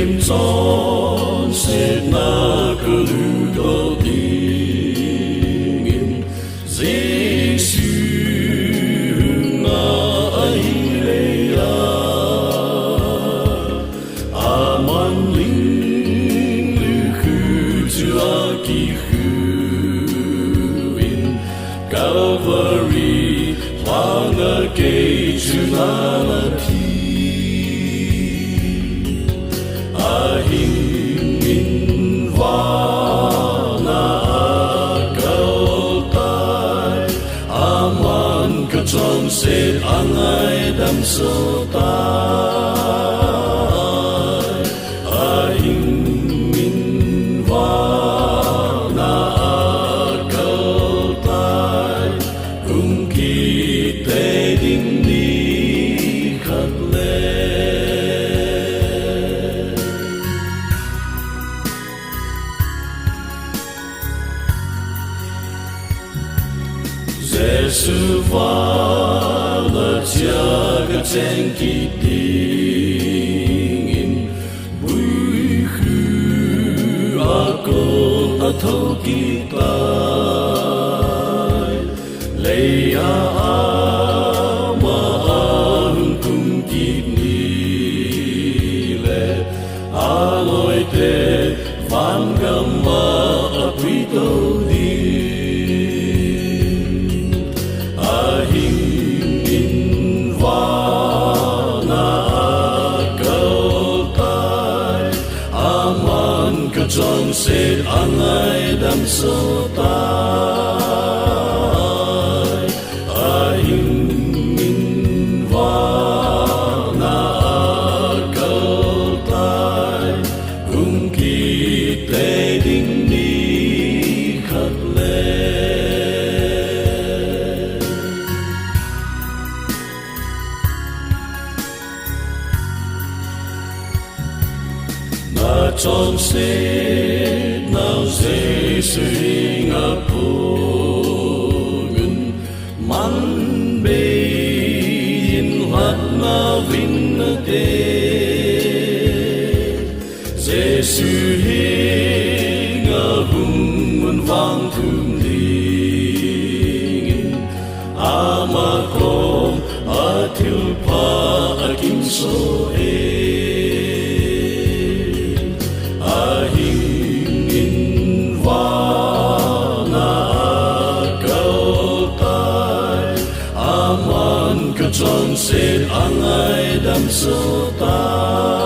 Kim son sẽ na cơ lưu đầu tiên Giêsu ngài lệ aman linh lưu khứ chúa kỳ khứ Calvary hoàng ở cây chúa na thi trong sẽ anh ai đam sâu tai anh min va na câu tai cùng kỳ tê đinh đi khát lên Giêsu trên kỳ tình bùi khứ cô thâu kỳ tai lấy mà cùng kỳ ni lệ lôi tê van gam mà quý tâu đi trong sẽ anh ai đam sâu tai anh min va na câu tai cùng kỳ tê đinh đi khát lên na trong sẽ nào dễ suy ngã buồn man bê yên hoạt na vinh tê Giêsu hi ngã hùng muôn vang thương linh ama con thiêu pa kim so trong sẽ anh ai đam sâu tai